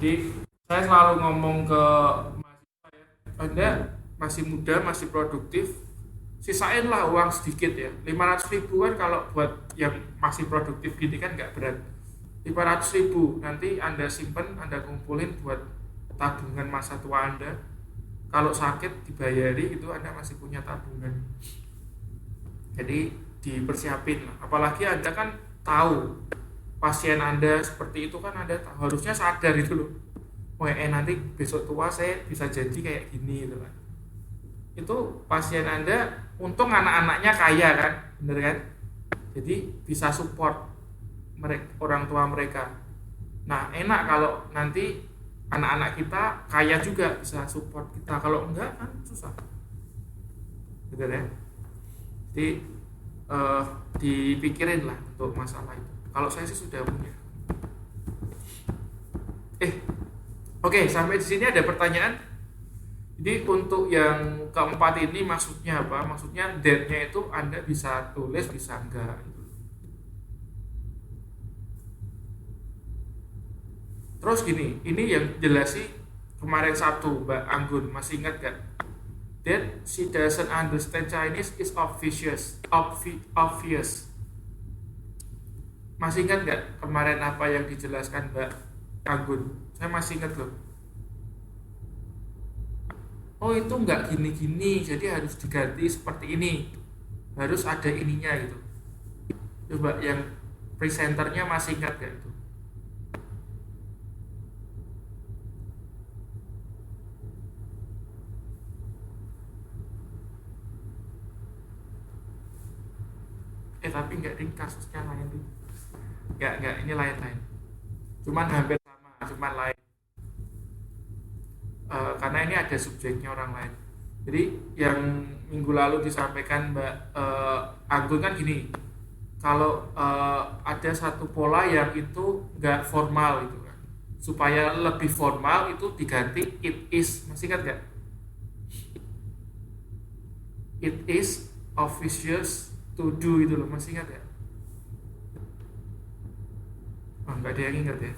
Jadi saya selalu ngomong ke mahasiswa ya, Anda masih muda, masih produktif, sisain lah uang sedikit ya. 500.000 kan kalau buat yang masih produktif gini kan nggak berat. 500.000 nanti Anda simpen, Anda kumpulin buat tabungan masa tua Anda. Kalau sakit dibayari itu Anda masih punya tabungan. Jadi dipersiapin lah. Apalagi Anda kan tahu pasien Anda seperti itu kan Anda harusnya sadar itu loh. Oh nanti besok tua saya bisa jadi kayak gini gitu kan. Itu pasien Anda untung anak-anaknya kaya kan, bener kan? Jadi bisa support mereka, orang tua mereka. Nah enak kalau nanti anak-anak kita kaya juga bisa support kita. Kalau enggak kan susah, gitu ya. Jadi eh, dipikirin lah untuk masalah itu. Kalau saya sih sudah punya. Eh, oke, sampai di sini ada pertanyaan. Jadi untuk yang keempat ini maksudnya apa? Maksudnya date-nya itu Anda bisa tulis, bisa enggak. Terus gini, ini yang jelas sih kemarin Sabtu Mbak Anggun masih ingat gak? That she doesn't understand Chinese is obvious, obvious. Masih ingat gak kemarin apa yang dijelaskan Mbak Anggun? Saya masih ingat loh. Oh itu nggak gini-gini, jadi harus diganti seperti ini, harus ada ininya gitu. Coba yang presenternya masih ingat gak itu? Tapi nggak di kasusnya lain tuh, nggak ini lain-lain. Cuman hampir sama, cuman lain. Karena ini ada subjeknya orang lain. Jadi yang minggu lalu disampaikan Mbak Anggun kan gini, kalau ada satu pola yang itu nggak formal gitu kan, supaya lebih formal itu diganti it is, masih ingat nggak? It is officious to do itu loh, masih ingat ya? Oh, nggak ada yang ingat ya?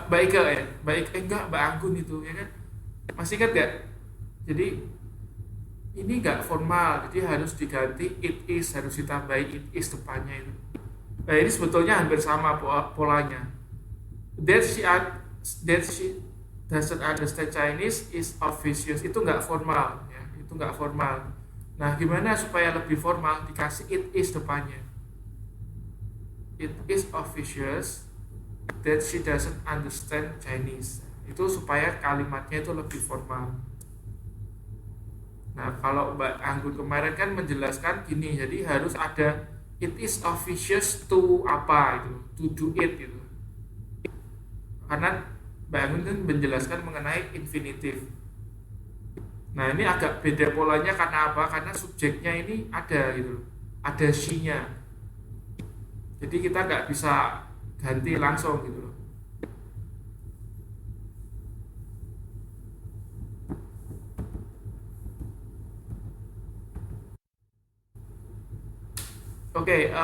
Baik ya, baik enggak Mbak Anggun itu ya kan? Masih ingat gak? Jadi ini nggak formal, jadi harus diganti it is, harus ditambahin it is depannya itu. Nah ini sebetulnya hampir sama polanya. That she that she doesn't understand Chinese is obvious, itu nggak formal ya, itu nggak formal. Nah gimana supaya lebih formal, dikasih it is depannya. It is obvious that she doesn't understand Chinese. Itu supaya kalimatnya itu lebih formal. Nah, kalau Mbak Anggun kemarin kan menjelaskan gini, jadi harus ada it is obvious to apa itu, to do it itu. Karena Mbak Anggun kan menjelaskan mengenai infinitive. Nah, ini agak beda polanya karena apa? Karena subjeknya ini ada gitu, ada she-nya. Jadi kita nggak bisa ganti langsung gitu loh. Oke,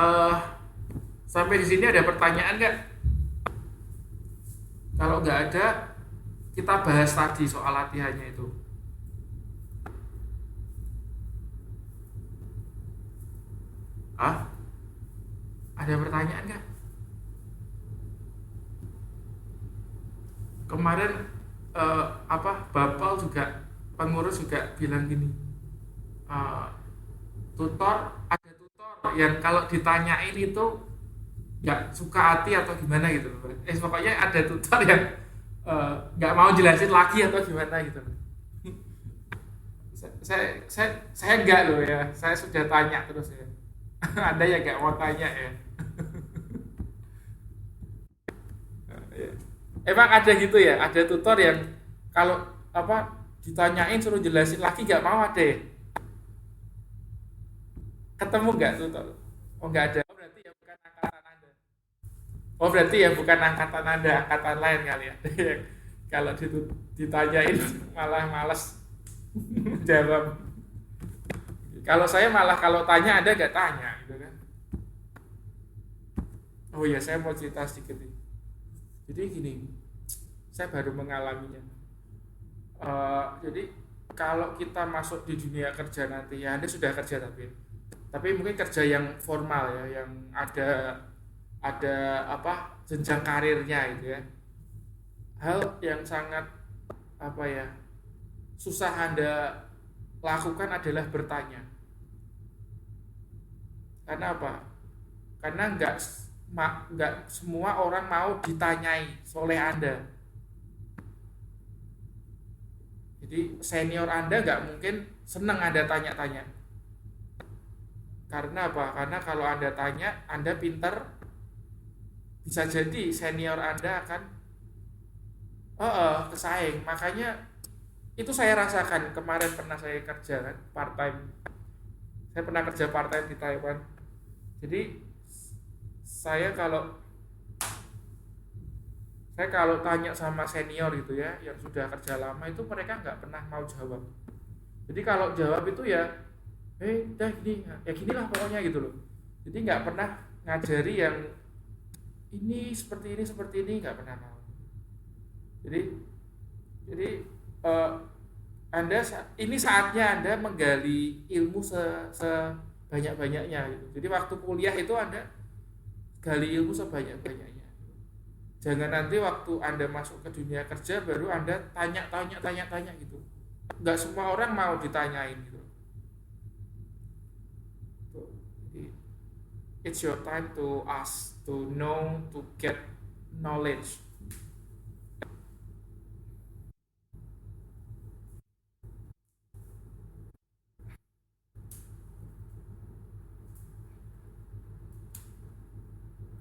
sampai di sini ada pertanyaan nggak? Kalau nggak ada, kita bahas tadi soal latihannya itu. Ah, ada pertanyaan nggak? Kemarin Bapak juga pengurus juga bilang gini, eh, tutor ada tutor yang kalau ditanyain itu nggak suka hati atau gimana gitu. Pokoknya ada tutor yang nggak mau jelasin lagi atau gimana gitu. Saya nggak loh ya, saya sudah tanya terus ya. Ada yang nggak mau tanya ya. Emang ada gitu ya, ada tutor yang kalau ditanyain suruh jelasin lagi nggak mau, ada ya? Ketemu nggak tutor? Oh nggak ada. Oh berarti ya bukan angkatan Anda. Oh berarti ya bukan angkatan Anda, angkatan lain kali ya. Kalau ditanyain malah males jawab. Kalau saya malah kalau tanya Anda nggak tanya gitu kan. Oh ya saya mau cerita sedikit nih. Jadi gini, saya baru mengalaminya. Jadi kalau kita masuk di dunia kerja nanti, ya Anda sudah kerja tapi mungkin kerja yang formal ya, yang ada apa jenjang karirnya gitu ya. Hal yang sangat apa ya susah Anda lakukan adalah bertanya. Karena apa? Karena nggak semua orang mau ditanyai oleh Anda. Jadi senior Anda nggak mungkin senang Anda tanya-tanya. Karena apa? Karena kalau Anda tanya, Anda pinter, bisa jadi senior Anda akan kesaing. Makanya itu saya rasakan kemarin pernah saya kerja kan part time. Saya pernah kerja part time di Taiwan. Jadi saya kalau saya kalau tanya sama senior gitu ya, yang sudah kerja lama itu mereka nggak pernah mau jawab. Jadi kalau jawab itu ya, dah gini, ya ginilah pokoknya gitu loh. Jadi nggak pernah ngajari yang ini seperti ini nggak pernah mau. Jadi jadi eh, Anda ini saatnya Anda menggali ilmu sebanyak-banyaknya gitu. Jadi waktu kuliah itu Anda gali ilmu sebanyak-banyaknya. Jangan nanti waktu Anda masuk ke dunia kerja baru Anda tanya gitu. Nggak semua orang mau ditanyain gitu. Jadi it's your time to ask, to know, to get knowledge.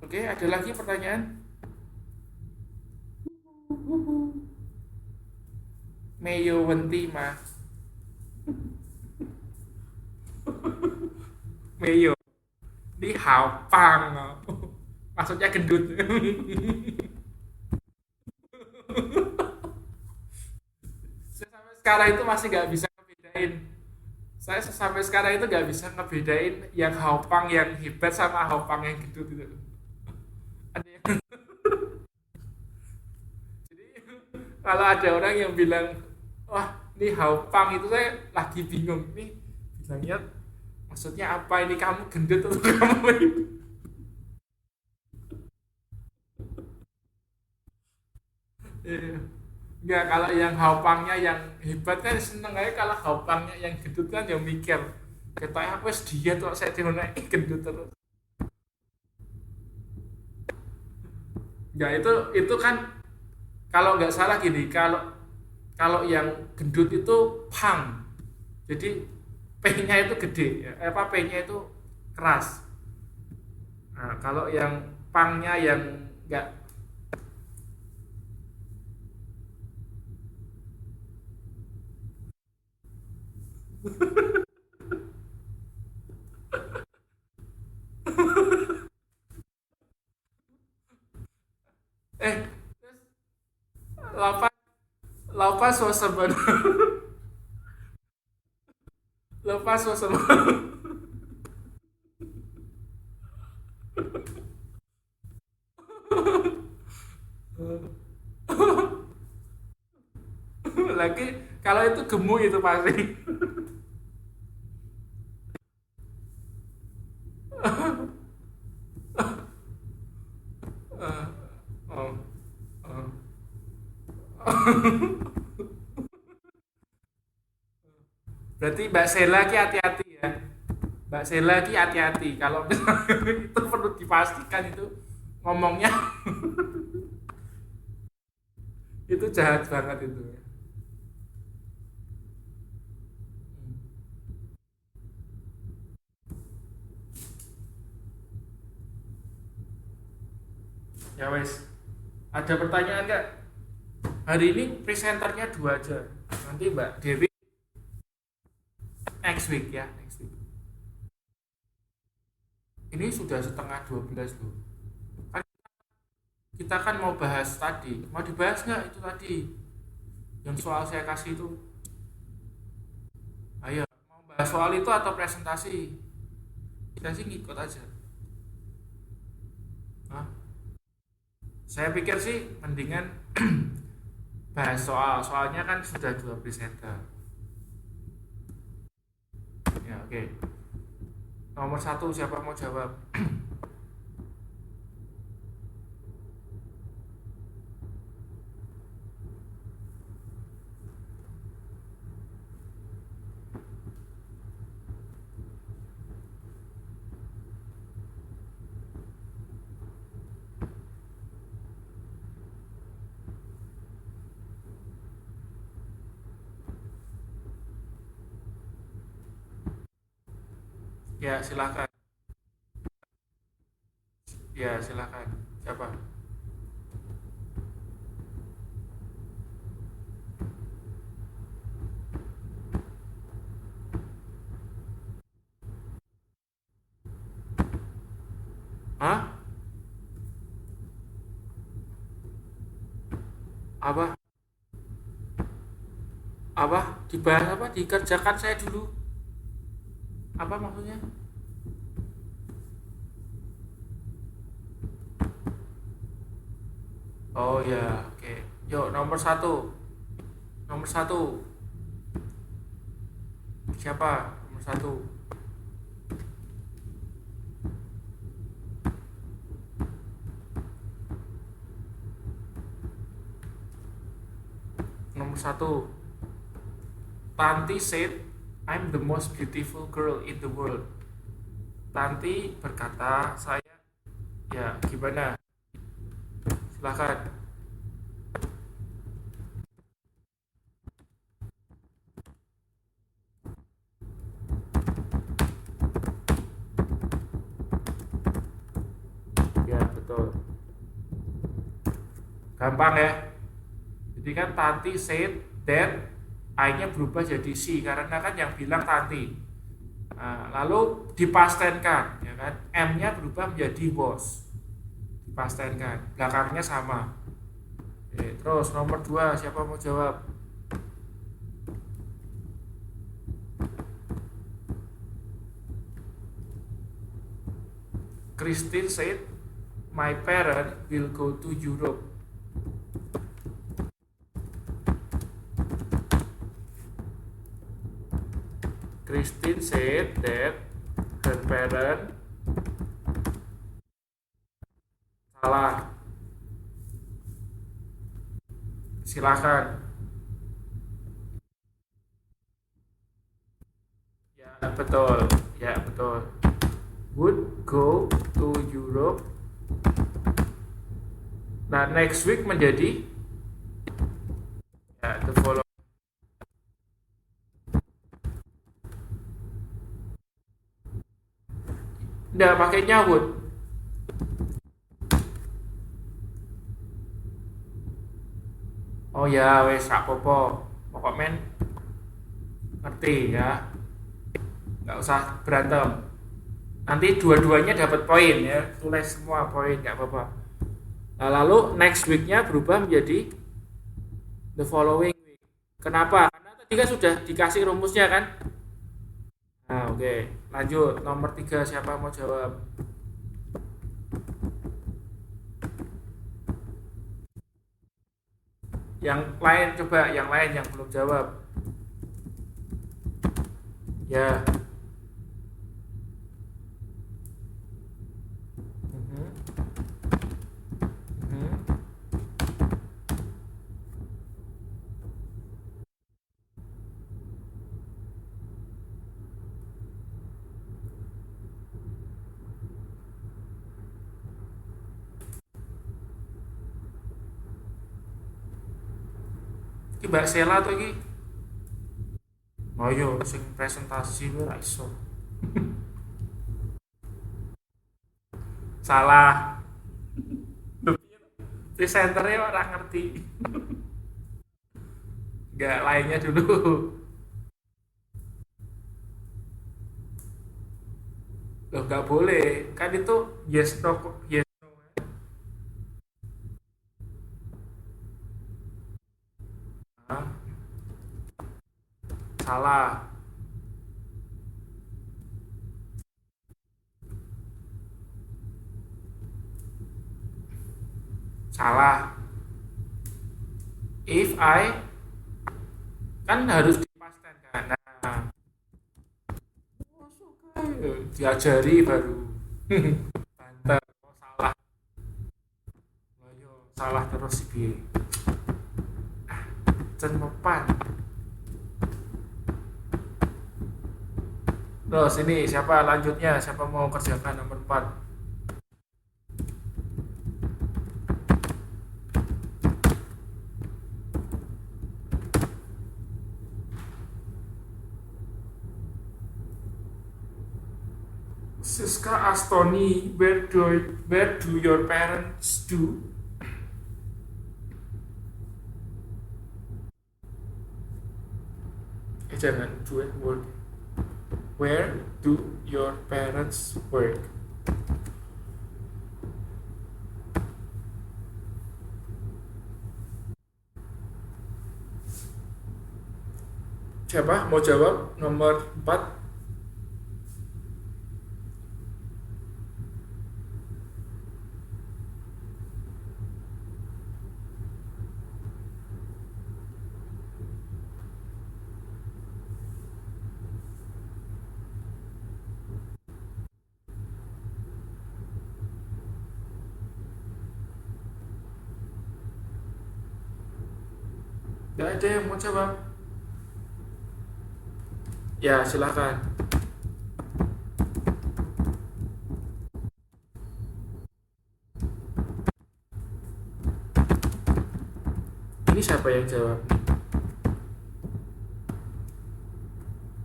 Oke, ada lagi pertanyaan? Meyo Wenti mah. Meyo di Hapang. Maksudnya gendut. Saya sampai sekarang itu masih nggak bisa ngebedain. Saya sampai sekarang itu nggak bisa ngebedain yang Hapang yang hebat sama Hapang yang gendut itu. Ada yang, jadi kalau ada orang yang bilang, wah ini Hapang itu saya lagi bingung nih bilangnya maksudnya apa ini kamu gendut atau kamu ini? Iya. Enggak, kalau yang haupangnya yang hebat kan seneng aja kalau haupangnya yang gendut kan yang mikir. Ketoknya aku wis diet kok saya naik gendut terus. Enggak itu kan kalau nggak salah gini, kalau kalau yang gendut itu pang. Jadi P-nya itu gede, ya. Apa P-nya itu keras. Nah, kalau yang pangnya yang nggak eh lapas lapas wasabana lapas wasabana lagi kalau itu gemuk itu pasti. Oh, oh. Berarti Mbak Sela ki hati-hati ya. Mbak Sela ki hati-hati kalau itu perlu dipastikan itu ngomongnya itu jahat banget itu. Ya wes. Ada pertanyaan nggak? Hari ini presenternya dua aja. Nanti Mbak Dewi next week ya, next week. Ini sudah setengah 12 loh. Kan kita kan mau bahas tadi. Mau dibahas nggak itu tadi? Yang soal saya kasih itu. Ayo, mau bahas soal itu atau presentasi? Kita sih ngikut aja. Hah? Saya pikir sih mendingan bahas soalnya kan sudah dua presenter. Ya oke. Nomor satu siapa mau jawab? Ya silakan. Ya silakan. Siapa? Hah? Apa? Apa? Dibahas apa? Dikerjakan saya dulu. Apa maksudnya? Oh ya, oke. Yuk nomor satu. Nomor satu. Siapa? Nomor satu. Nomor satu. Tanti said, I'm the most beautiful girl in the world. Tanti berkata, saya, ya gimana? Silakan. Ya betul. Gampang ya. Jadi kan Tanti said that I-nya berubah jadi si karena kan yang bilang Tanti. Nah, lalu dipastenkan, ya kan? M-nya berubah menjadi was. Dipastenkan. Belakangnya sama. Oke, terus nomor dua siapa mau jawab? Christine said, my parent will go to Europe. Christine said that her parent salah. Silakan. Ya betul. Ya betul. Would go to Europe. Nah next week menjadi ya the follow. Nggak pakainya would. Oh ya wes gak popo. Pokok men ngerti ya. Nggak usah berantem. Nanti dua-duanya dapat poin ya. Tulis semua poin nggak apa-apa. Nah, lalu next weeknya berubah menjadi the following week. Kenapa? Karena tadi kan sudah dikasih rumusnya kan. Nah oke. Lanjut nomor tiga siapa mau jawab? Yang lain coba, yang lain yang belum jawab. Ya. Mhm, mhm. Iki Mbak Sela tuh iki. Oh yo sing presentasi lu ra iso. Salah. Presenternya orang ngerti. Enggak lainnya dulu. Loh nggak boleh. Kan itu yes no yes no. Nah, salah. Salah. If I kan harus dipasten kan. Nah, diajari baru. Banter. Oh, salah. Oh, yo, salah terus piye. Cemepan. Terus ini siapa lanjutnya? Siapa mau kerjakan nomor 4? Siska Astoni, where do your parents do? Jangan do it work. Where do your parents work? Siapa mau jawab nomor 4? Gak ada yang mau jawab? Ya, silakan. Ini siapa yang jawab?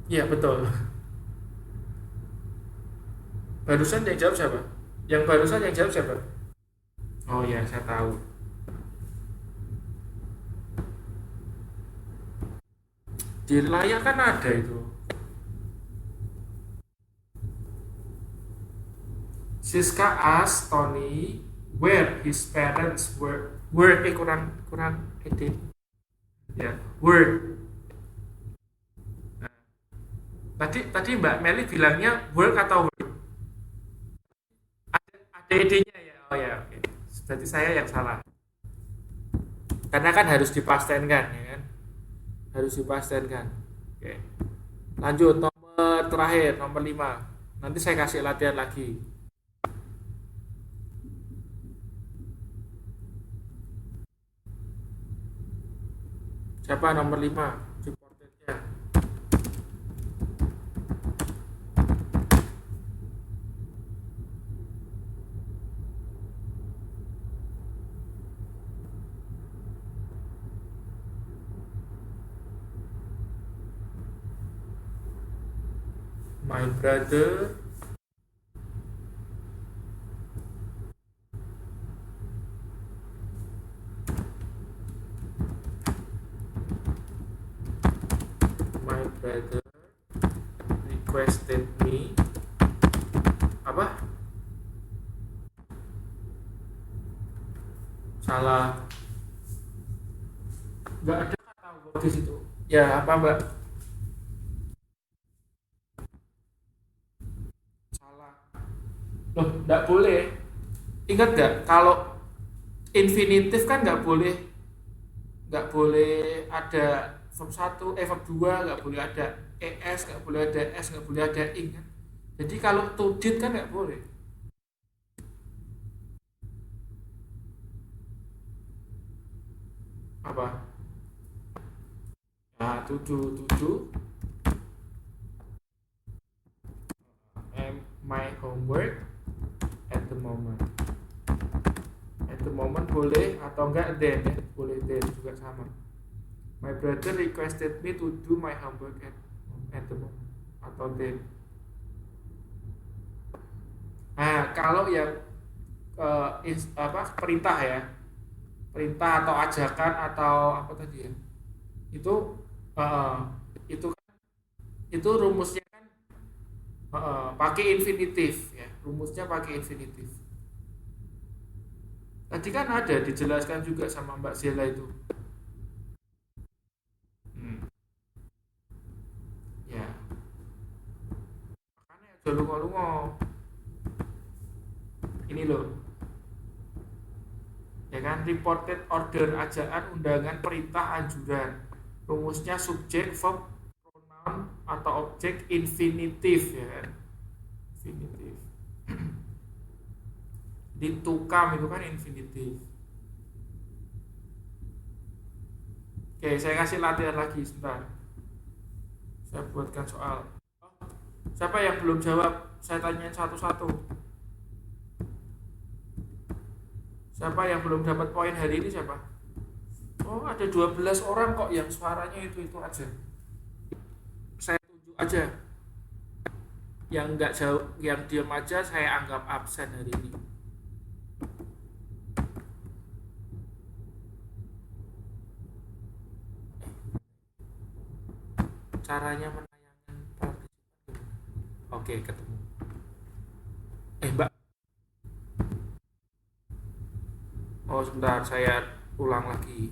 Iya, betul. Barusan yang jawab siapa? Yang barusan yang jawab siapa? Oh ya, saya tahu. Di layar kan ada itu. Siska asked Tony where his parents were kurang kurang edit. Ya, were. Nah, tadi Mbak Meli bilangnya work atau work? Ada ide-nya ya. Oh ya, oke. Berarti saya yang salah. Karena kan harus dipastenkan ya kan? Harus dipastenkan. Oke. Lanjut nomor terakhir, nomor 5. Nanti saya kasih latihan lagi. Siapa nomor 5? Supporternya. My brother my brother requested me apa? Salah. Nggak ada kata work di situ. Ya, apa Mbak? Salah. Loh, nggak boleh. Ingat nggak kalau infinitif kan nggak boleh ada verb satu, verb 2, nggak boleh ada es, nggak boleh ada s, nggak boleh ada ing kan. Jadi kalau to did kan nggak boleh. Apa? Nah, tujuh my homework at the moment. At the moment boleh atau enggak then ya, boleh then juga sama. My brother requested me to do my homework at the moment atau then. Nah, kalau yang perintah ya, perintah atau ajakan atau apa tadi ya, itu eh, itu kan itu rumusnya kan pakai infinitif ya, rumusnya pakai infinitif. Tadi kan ada dijelaskan juga sama Mbak Zela itu. Hmm, ya, makanya aja lungo-lungo. Ini loh, Ya kan, reported order, ajaan, undangan, perintah, anjuran. Rumusnya subjek, verb, pronoun atau objek infinitif ya kan. Infinitif. Di tukam itu kan infinitif. Oke, saya kasih latihan lagi sebentar. Saya buatkan soal. Siapa yang belum jawab? Saya tanyain satu-satu. Siapa yang belum dapat poin hari ini siapa? Oh, ada 12 orang kok yang suaranya itu aja. Saya tunjuk aja. Yang nggak jauh, yang diam aja saya anggap absen hari ini. Caranya menayangkan partisipan. Oke, ketemu. Mbak. Oh, sebentar, saya ulang lagi.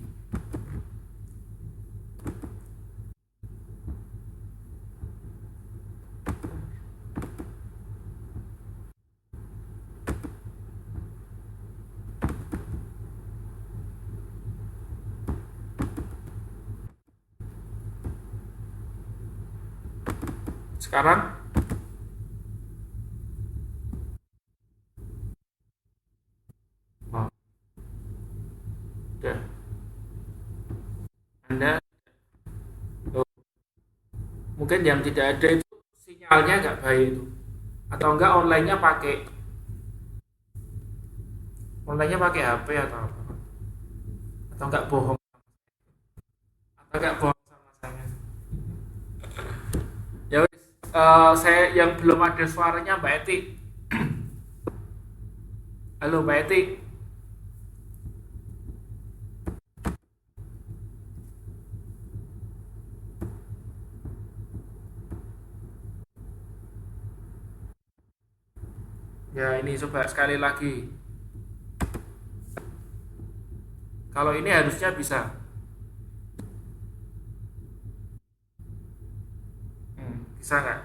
Sekarang oh, udah. Anda oh, mungkin yang tidak ada itu sinyalnya nggak baik itu. Atau enggak online-nya pakai HP atau apa? Atau enggak bohong? Atau enggak bohong sama saya? Ya wis, saya yang belum ada suaranya Mbak Eti. Halo Mbak Eti. Ya ini coba sekali lagi. Kalau ini harusnya bisa. Bisa nggak?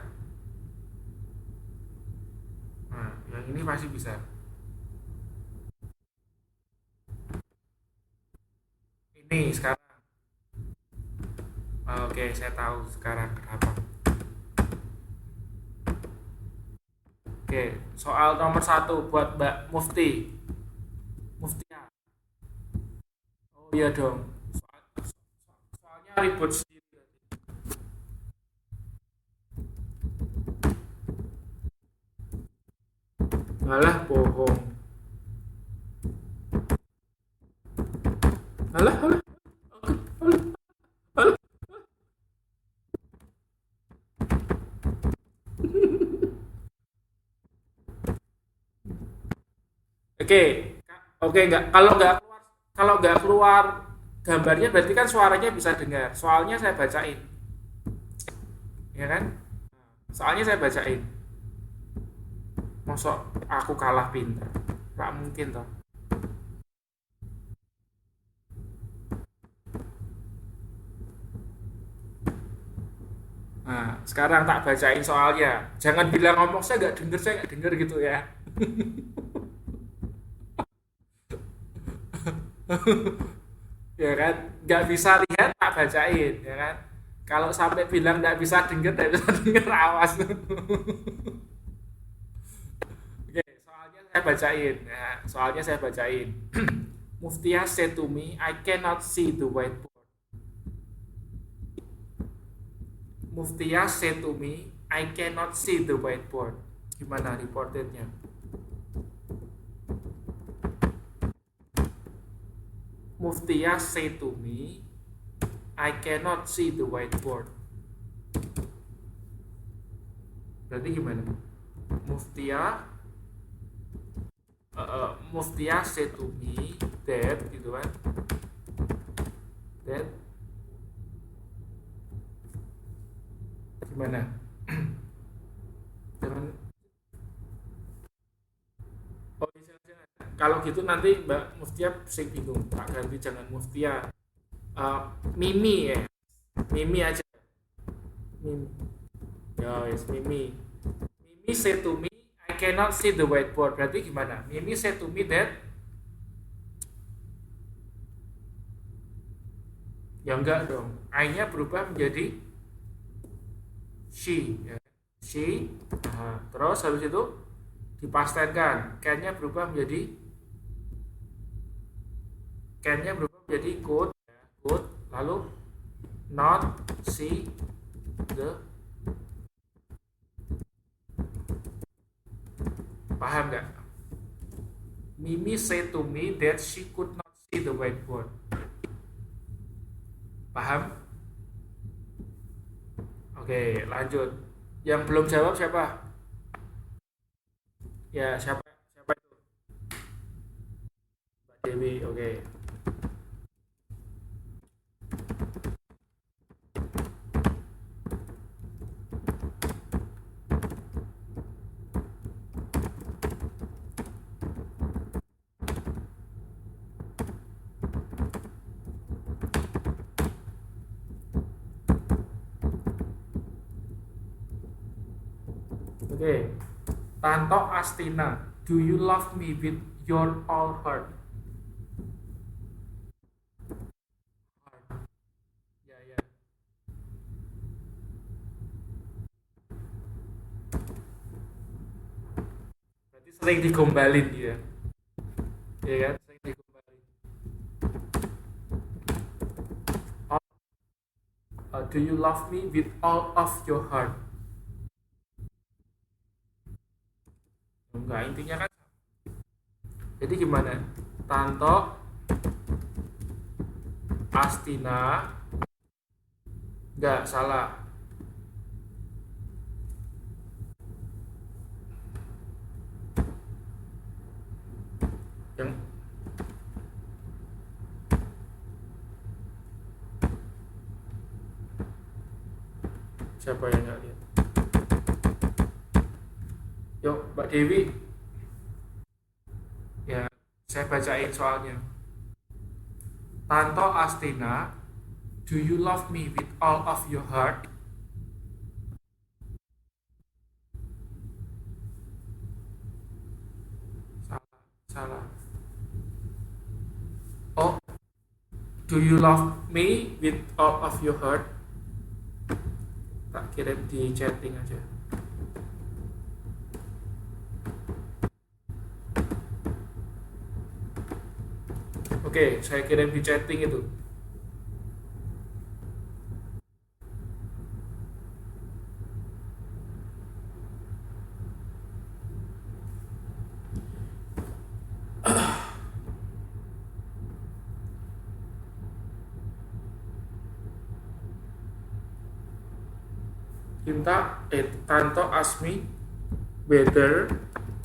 Nah, yang ini masih bisa. Ini sekarang. Oke, saya tahu sekarang kenapa. Oke, soal nomor satu buat Mbak Mufti. Muftia. Oh iya dong. Soalnya ribut sendiri. Malah bohong. Alah, alah. Alah, alah. Oke, oke nggak kalau nggak keluar gambarnya berarti kan suaranya bisa dengar. Soalnya saya bacain, ya kan? Soalnya saya bacain. Mosok aku kalah pinter? Nggak mungkin toh. Nah, sekarang tak bacain soalnya. Jangan bilang ngomong saya nggak denger gitu ya. Ya kan? Nggak bisa lihat tak bacain, ya kan? Kalau sampai bilang nggak bisa denger, nggak bisa denger awas. Oke, soalnya saya bacain. Ya, soalnya saya bacain. Muftia said to me, I cannot see the whiteboard. Muftia said to me, I cannot see the whiteboard. Gimana reportednya? Muftia said to me, I cannot see the whiteboard. Berarti gimana? Muftia said to me that gitu kan, that gimana? Jangan. Oh, jangan. Kalau gitu nanti Mbak Muftia sing bingung. Tak ganti jangan Muftia. Mimi ya. Mimi aja. Mimi. Ya, yes, Mimi. Mimi said to me, I cannot see the whiteboard. Berarti gimana? Mimi said to me that Ya enggak dong. I-nya berubah menjadi she. Ya. She. Nah, terus habis itu dipastenkan. Can-nya berubah menjadi could. Ya. Could. Lalu not see the. Paham nggak? Mimi said to me that she could not see the whiteboard. Paham? Oke, lanjut. Yang belum jawab siapa? Ya, siapa? Siapa itu? Mbak Dewi. Oke. Oke. Tanto Astina, do you love me with your all heart? Ya, ya. Berarti sering digombalin dia. Iya kan? Sering digombalin. Do you love me with all of your heart? Enggak, intinya kan. Jadi gimana? Tanto Astina, enggak salah. Yang siapa yang nggak lihat? Yuk, Mbak Dewi. Ya, saya bacain soalnya. Tanto Astina, do you love me with all of your heart? Salah, salah. Oh, do you love me with all of your heart? Tak kirim di chatting aja. Oke, saya kirim di chatting itu. Tanto ask me whether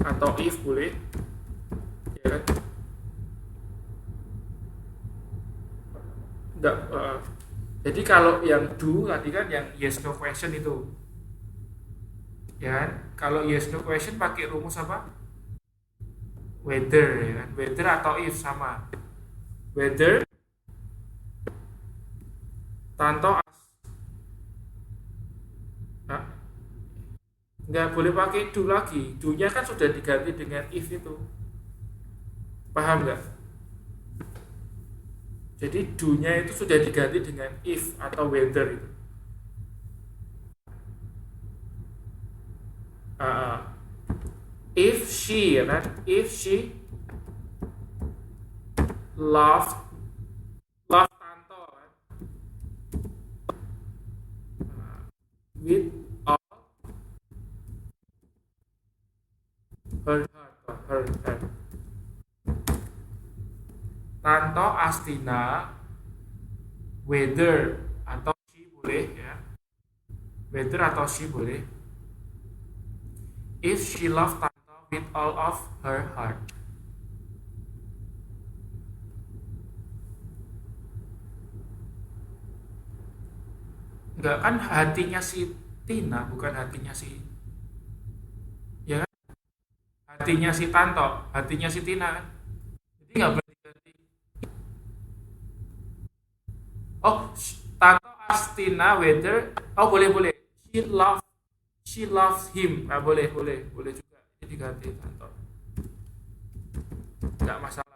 atau if boleh, ya kan? Enggak. Jadi kalau yang do tadi kan yang yes no question itu, ya kan? Kalau yes no question pakai rumus apa? Whether, ya kan? Whether atau if sama. Whether tanto nah, nggak boleh pakai do lagi. Do-nya kan sudah diganti dengan if itu. Paham nggak? Jadi do-nya itu sudah diganti dengan if atau whether itu. Uh, if she, ya kan? If she loved Tanto kan? With all her heart, her heart. Tanto Astina whether atau she boleh ya. Whether atau she boleh. If she loved Tanto with all of her heart. Enggak kan hatinya si Tina, bukan hatinya si, ya kan? Hatinya si Tanto, hatinya si Tina kan. Jadi nggak boleh diganti. Oh, Tanto Astina whether, oh boleh boleh. She love she loves him. Ah, boleh boleh boleh juga. Jadi ganti Tanto. Nggak masalah.